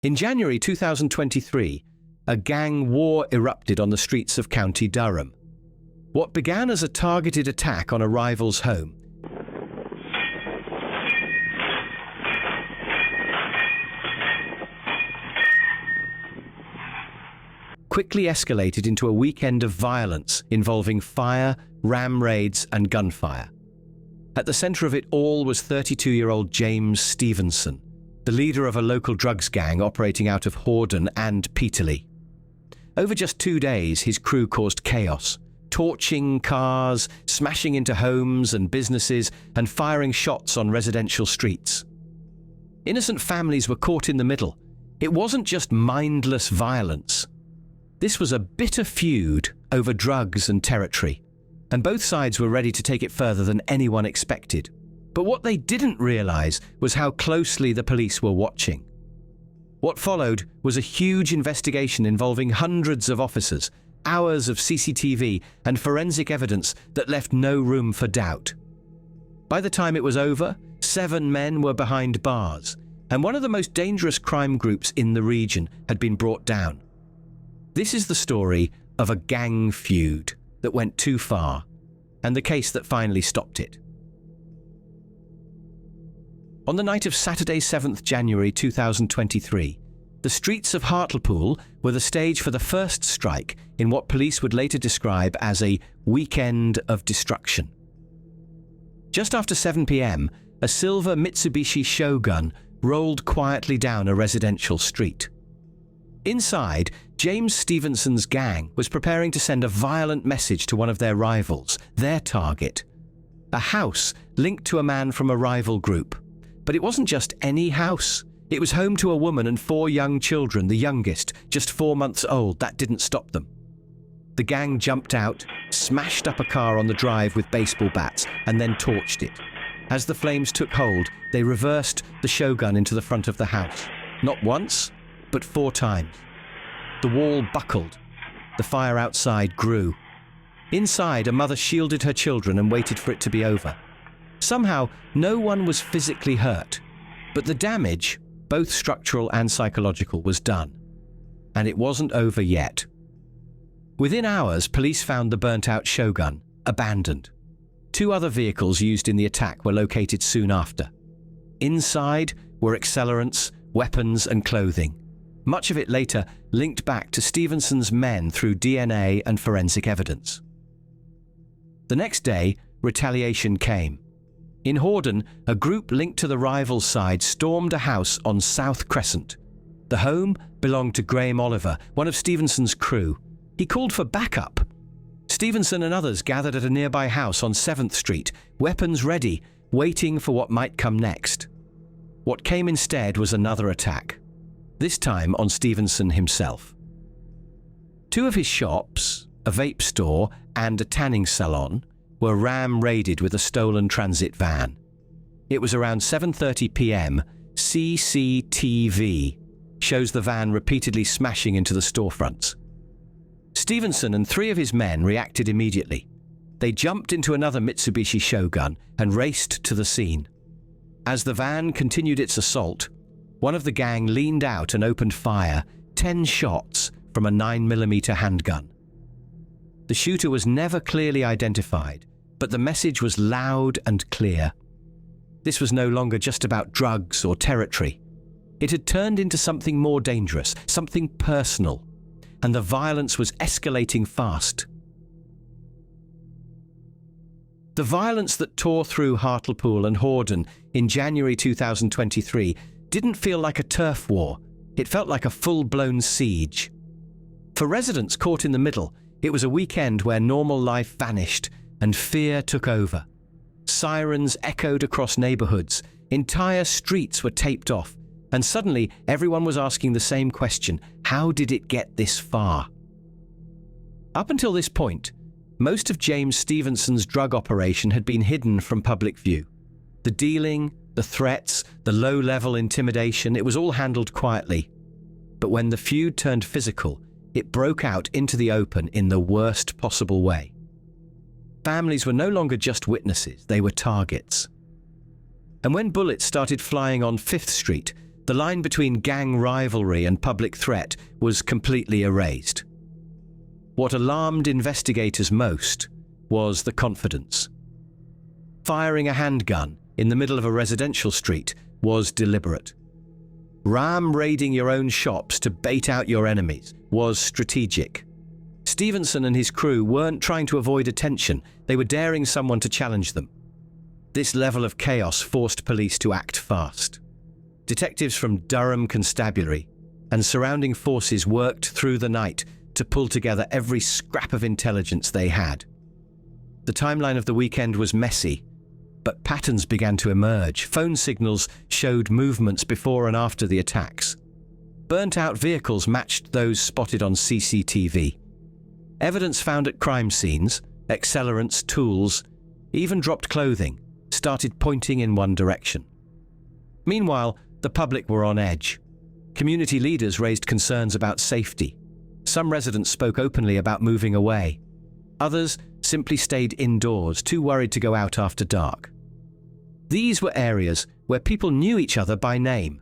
In January 2023, a gang war erupted on the streets of County Durham. What began as a targeted attack on a rival's home quickly escalated into a weekend of violence involving fire, ram raids, and gunfire. At the center of it all was 32-year-old James Stevenson, the leader of a local drugs gang operating out of Hordern and Peterlee. Over just 2 days, his crew caused chaos, torching cars, smashing into homes and businesses, and firing shots on residential streets. Innocent families were caught in the middle. It wasn't just mindless violence. This was a bitter feud over drugs and territory, and both sides were ready to take it further than anyone expected. But what they didn't realize was how closely the police were watching. What followed was a huge investigation involving hundreds of officers, hours of CCTV, and forensic evidence that left no room for doubt. By the time it was over, 7 men were behind bars, and one of the most dangerous crime groups in the region had been brought down. This is the story of a gang feud that went too far, and the case that finally stopped it. On the night of Saturday, 7th January 2023, the streets of Hartlepool were the stage for the first strike in what police would later describe as a weekend of destruction. Just after 7 p.m., a silver Mitsubishi Shogun rolled quietly down a residential street. Inside, James Stevenson's gang was preparing to send a violent message to one of their rivals, their target. A house linked to a man from a rival group. But it wasn't just any house. It was home to a woman and 4 young children, the youngest, just 4 months old. That didn't stop them. The gang jumped out, smashed up a car on the drive with baseball bats, and then torched it. As the flames took hold, they reversed the Shogun into the front of the house. Not once, but 4 times. The wall buckled. The fire outside grew. Inside, a mother shielded her children and waited for it to be over. Somehow, no one was physically hurt, but the damage, both structural and psychological, was done. And it wasn't over yet. Within hours, police found the burnt-out Shogun, abandoned. 2 other vehicles used in the attack were located soon after. Inside were accelerants, weapons, and clothing. Much of it later linked back to Stevenson's men through DNA and forensic evidence. The next day, retaliation came. In Hordern, a group linked to the rival side stormed a house on South Crescent. The home belonged to Graham Oliver, one of Stevenson's crew. He called for backup. Stevenson and others gathered at a nearby house on 7th Street, weapons ready, waiting for what might come next. What came instead was another attack, this time on Stevenson himself. 2 of his shops, a vape store and a tanning salon, were ram-raided with a stolen transit van. It was around 7:30 p.m. CCTV shows the van repeatedly smashing into the storefronts. Stevenson and 3 of his men reacted immediately. They jumped into another Mitsubishi Shogun and raced to the scene. As the van continued its assault, one of the gang leaned out and opened fire, 10 shots from a 9mm handgun. The shooter was never clearly identified, but the message was loud and clear. This was no longer just about drugs or territory. It had turned into something more dangerous, something personal, and the violence was escalating fast. The violence that tore through Hartlepool and Hordern in January 2023 didn't feel like a turf war. It felt like a full-blown siege. For residents caught in the middle, it was a weekend where normal life vanished and fear took over. Sirens echoed across neighborhoods, entire streets were taped off, and suddenly everyone was asking the same question: how did it get this far? Up until this point, most of James Stevenson's drug operation had been hidden from public view. The dealing, the threats, the low-level intimidation, it was all handled quietly. But when the feud turned physical, it broke out into the open in the worst possible way. Families were no longer just witnesses, they were targets. And when bullets started flying on 5th Street, The line between gang rivalry and public threat was completely erased. What alarmed investigators most was the confidence. Firing a handgun in the middle of a residential street was deliberate. Raiding your own shops to bait out your enemies was strategic. Stevenson and his crew weren't trying to avoid attention, they were daring someone to challenge them. This level of chaos forced police to act fast. Detectives from Durham Constabulary and surrounding forces worked through the night to pull together every scrap of intelligence they had. The timeline of the weekend was messy, but patterns began to emerge. Phone signals showed movements before and after the attacks. Burnt-out vehicles matched those spotted on CCTV. Evidence found at crime scenes, accelerants, tools, even dropped clothing, started pointing in one direction. Meanwhile, the public were on edge. Community leaders raised concerns about safety. Some residents spoke openly about moving away. Others simply stayed indoors, too worried to go out after dark. These were areas where people knew each other by name.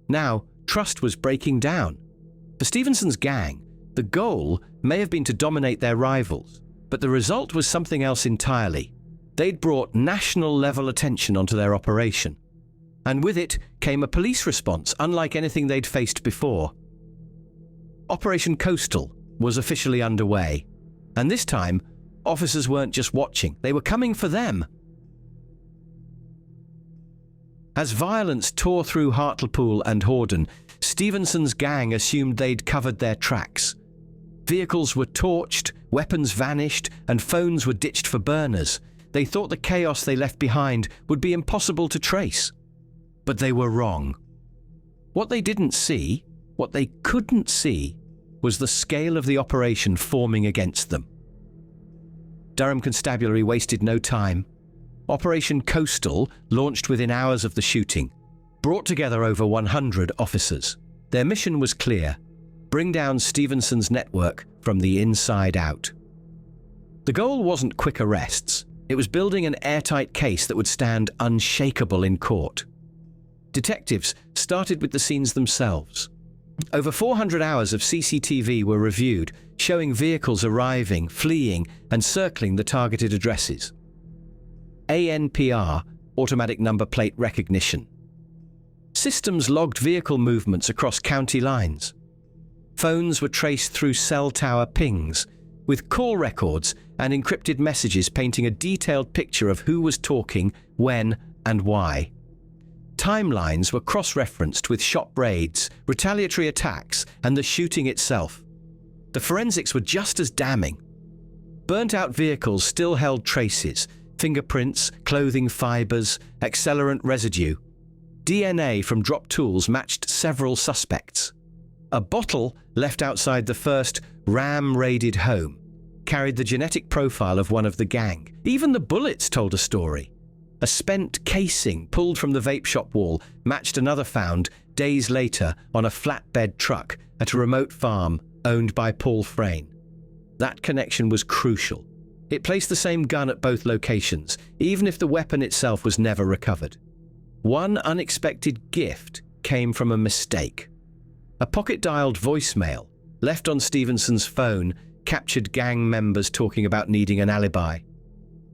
Now, trust was breaking down. For Stevenson's gang, the goal may have been to dominate their rivals, but the result was something else entirely. They'd brought national-level attention onto their operation. And with it came a police response unlike anything they'd faced before. Operation Coastal was officially underway, and this time, officers weren't just watching, they were coming for them. As violence tore through Hartlepool and Hordern, Stevenson's gang assumed they'd covered their tracks. Vehicles were torched, weapons vanished, and phones were ditched for burners. They thought the chaos they left behind would be impossible to trace. But they were wrong. What they didn't see, what they couldn't see, was the scale of the operation forming against them. Durham Constabulary wasted no time. Operation Coastal, launched within hours of the shooting, brought together over 100 officers. Their mission was clear: bring down Stevenson's network from the inside out. The goal wasn't quick arrests. It was building an airtight case that would stand unshakable in court. Detectives started with the scenes themselves. Over 400 hours of CCTV were reviewed, showing vehicles arriving, fleeing, and circling the targeted addresses. ANPR, automatic number plate recognition. Systems logged vehicle movements across county lines. Phones were traced through cell tower pings, with call records and encrypted messages painting a detailed picture of who was talking, when, and why. Timelines were cross-referenced with shop raids, retaliatory attacks, and the shooting itself. The forensics were just as damning. Burnt-out vehicles still held traces: fingerprints, clothing fibers, accelerant residue. DNA from dropped tools matched several suspects. A bottle left outside the first raided home carried the genetic profile of one of the gang. Even the bullets told a story. A spent casing pulled from the vape shop wall matched another found days later on a flatbed truck at a remote farm owned by Paul Frayne. That connection was crucial. It placed the same gun at both locations, even if the weapon itself was never recovered. One unexpected gift came from a mistake. A pocket-dialed voicemail left on Stevenson's phone captured gang members talking about needing an alibi.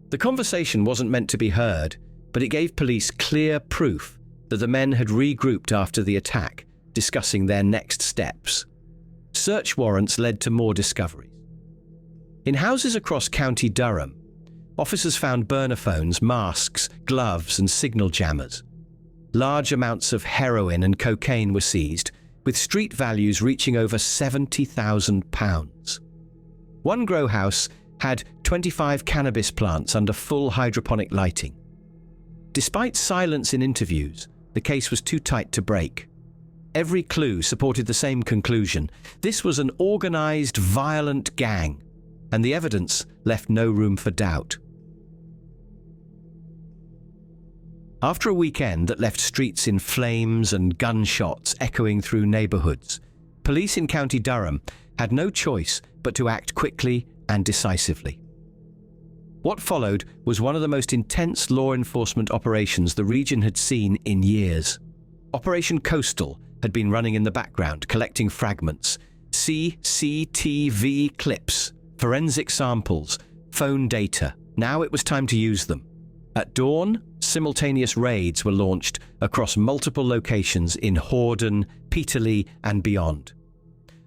The conversation wasn't meant to be heard, but it gave police clear proof that the men had regrouped after the attack, discussing their next steps. Search warrants led to more discoveries. In houses across County Durham, officers found burner phones, masks, gloves, and signal jammers. Large amounts of heroin and cocaine were seized, with street values reaching over £70,000. One grow house had 25 cannabis plants under full hydroponic lighting. Despite silence in interviews, the case was too tight to break. Every clue supported the same conclusion: this was an organized, violent gang, and the evidence left no room for doubt. After a weekend that left streets in flames and gunshots echoing through neighborhoods, police in County Durham had no choice but to act quickly and decisively. What followed was one of the most intense law enforcement operations the region had seen in years. Operation Coastal had been running in the background, collecting fragments, CCTV clips, forensic samples, phone data. Now it was time to use them. At dawn, simultaneous raids were launched across multiple locations in Hordern, Peterlee, and beyond.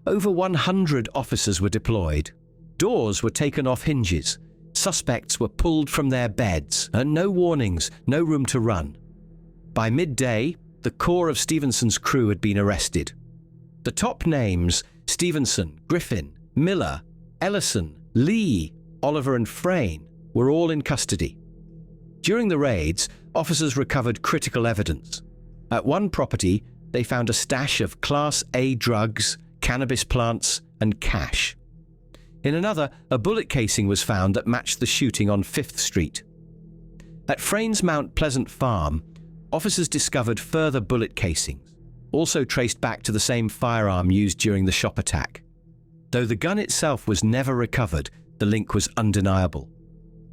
Over 100 officers were deployed. Doors were taken off hinges. Suspects were pulled from their beds, and no warnings, no room to run. By midday, the core of Stevenson's crew had been arrested. The top names, Stevenson, Griffin, Miller, Ellison, Lee, Oliver and Frayne, were all in custody. During the raids, officers recovered critical evidence. At one property, they found a stash of Class A drugs, cannabis plants, and cash. In another, a bullet casing was found that matched the shooting on 5th Street. At Frayne's Mount Pleasant farm, officers discovered further bullet casings, also traced back to the same firearm used during the shop attack. Though the gun itself was never recovered, the link was undeniable.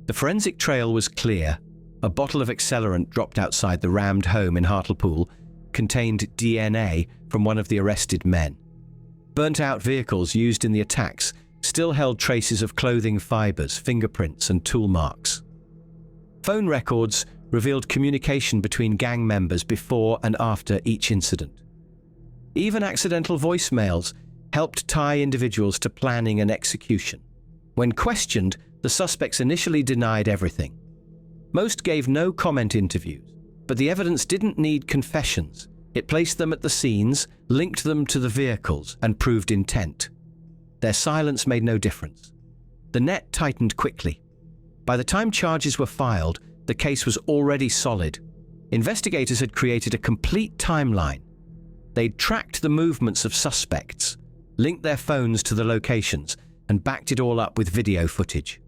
The forensic trail was clear. A bottle of accelerant dropped outside the rammed home in Hartlepool contained DNA from one of the arrested men. Burnt-out vehicles used in the attacks still held traces of clothing fibers, fingerprints, and tool marks. Phone records revealed communication between gang members before and after each incident. Even accidental voicemails helped tie individuals to planning and execution. When questioned, the suspects initially denied everything. Most gave no comment interviews, but the evidence didn't need confessions. It placed them at the scenes, linked them to the vehicles, and proved intent. Their silence made no difference. The net tightened quickly. By the time charges were filed, the case was already solid. Investigators had created a complete timeline. They'd tracked the movements of suspects, linked their phones to the locations, and backed it all up with video footage.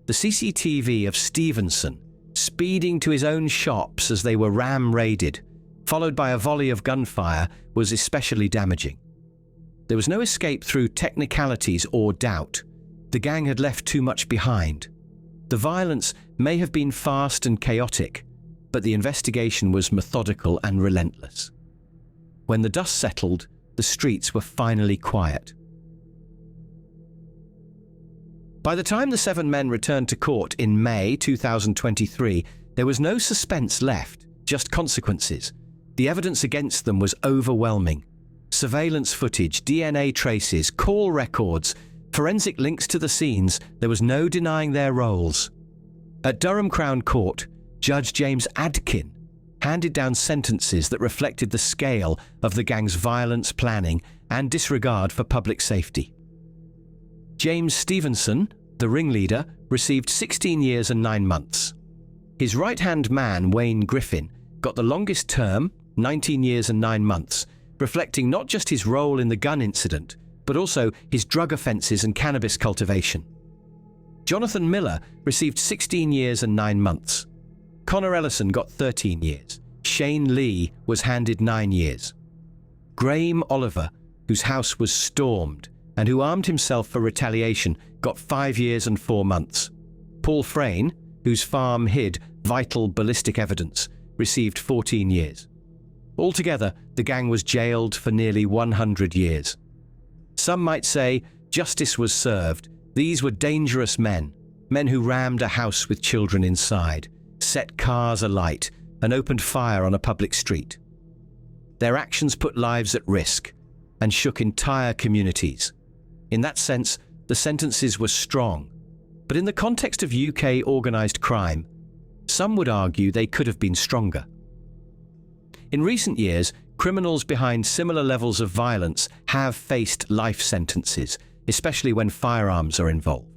The CCTV of Stevenson speeding to his own shops as they were ram-raided, followed by a volley of gunfire, was especially damaging. There was no escape through technicalities or doubt. The gang had left too much behind. The violence may have been fast and chaotic, but the investigation was methodical and relentless. When the dust settled, the streets were finally quiet. By the time the 7 men returned to court in May 2023, there was no suspense left, just consequences. The evidence against them was overwhelming. Surveillance footage, DNA traces, call records, forensic links to the scenes, there was no denying their roles. At Durham Crown Court, Judge James Adkin handed down sentences that reflected the scale of the gang's violence, planning, and disregard for public safety. James Stevenson, the ringleader, received 16 years and 9 months. His right-hand man, Wayne Griffin, got the longest term, 19 years and 9 months, reflecting not just his role in the gun incident, but also his drug offences and cannabis cultivation. Jonathan Miller received 16 years and 9 months. Connor Ellison got 13 years. Shane Lee was handed 9 years. Graham Oliver, whose house was stormed and who armed himself for retaliation, got 5 years and 4 months. Paul Frayne, whose farm hid vital ballistic evidence, received 14 years. Altogether, the gang was jailed for nearly 100 years. Some might say justice was served. These were dangerous men who rammed a house with children inside, set cars alight, and opened fire on a public street. Their actions put lives at risk and shook entire communities. In that sense, the sentences were strong, but in the context of UK organised crime, some would argue they could have been stronger. In recent years, criminals behind similar levels of violence have faced life sentences, especially when firearms are involved.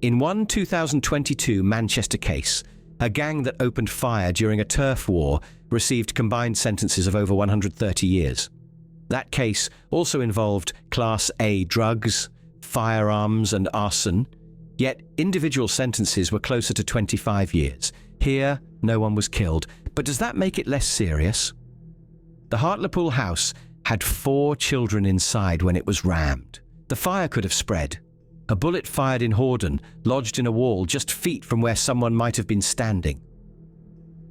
In one 2022 Manchester case, a gang that opened fire during a turf war received combined sentences of over 130 years. That case also involved Class A drugs, firearms, and arson, yet individual sentences were closer to 25 years. Here, no one was killed, but does that make it less serious? The Hartlepool house had 4 children inside when it was rammed. The fire could have spread. A bullet fired in Hordern lodged in a wall just feet from where someone might have been standing.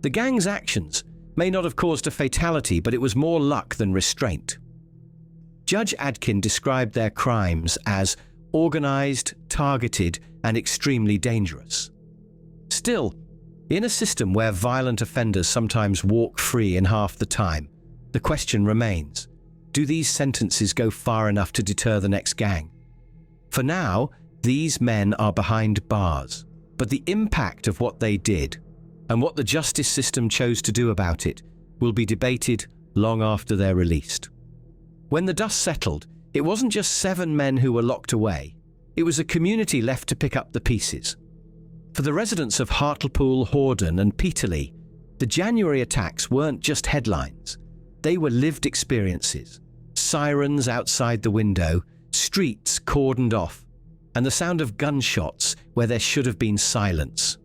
The gang's actions may not have caused a fatality, but it was more luck than restraint. Judge Adkin described their crimes as organized, targeted, and extremely dangerous. Still, in a system where violent offenders sometimes walk free in half the time, the question remains, do these sentences go far enough to deter the next gang? For now, these men are behind bars, but the impact of what they did and what the justice system chose to do about it will be debated long after they're released. When the dust settled, it wasn't just 7 men who were locked away. It was a community left to pick up the pieces. For the residents of Hartlepool, Hordern and Peterlee, the January attacks weren't just headlines. They were lived experiences. Sirens outside the window, streets cordoned off, and the sound of gunshots where there should have been silence.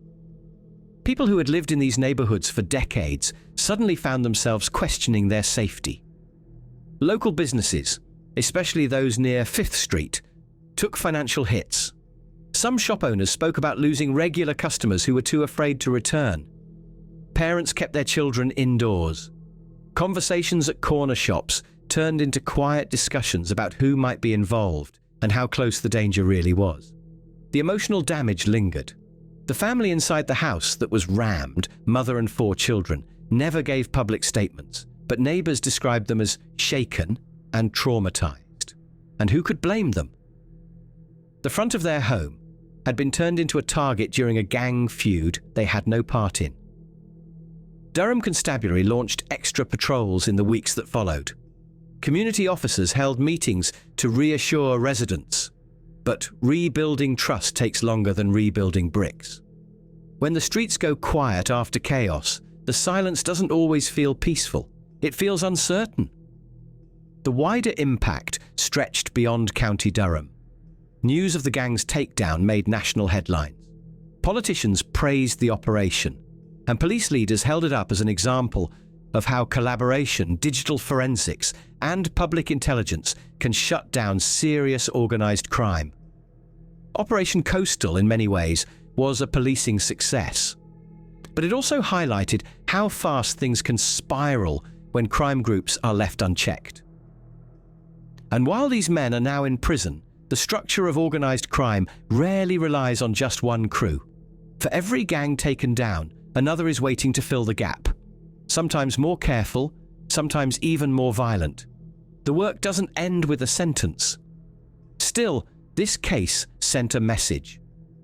People who had lived in these neighborhoods for decades suddenly found themselves questioning their safety. Local businesses, especially those near 5th Street, took financial hits. Some shop owners spoke about losing regular customers who were too afraid to return. Parents kept their children indoors. Conversations at corner shops turned into quiet discussions about who might be involved and how close the danger really was. The emotional damage lingered. The family inside the house that was rammed, mother and 4 children, never gave public statements, but neighbors described them as shaken and traumatized. And who could blame them? The front of their home had been turned into a target during a gang feud they had no part in. Durham Constabulary launched extra patrols in the weeks that followed. Community officers held meetings to reassure residents, but rebuilding trust takes longer than rebuilding bricks. When the streets go quiet after chaos, the silence doesn't always feel peaceful. It feels uncertain. The wider impact stretched beyond County Durham. News of the gang's takedown made national headlines. Politicians praised the operation, and police leaders held it up as an example of how collaboration, digital forensics, and public intelligence can shut down serious organized crime. Operation Coastal, in many ways, was a policing success. But it also highlighted how fast things can spiral when crime groups are left unchecked. And while these men are now in prison, the structure of organized crime rarely relies on just one crew. For every gang taken down, another is waiting to fill the gap. Sometimes more careful, sometimes even more violent. The work doesn't end with a sentence. Still, this case sent a message,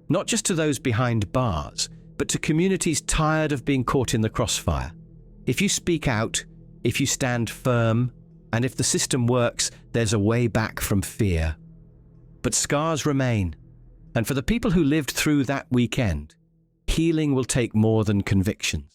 not just to those behind bars, but to communities tired of being caught in the crossfire. If you speak out, if you stand firm, and if the system works, there's a way back from fear. But scars remain, and for the people who lived through that weekend, healing will take more than convictions.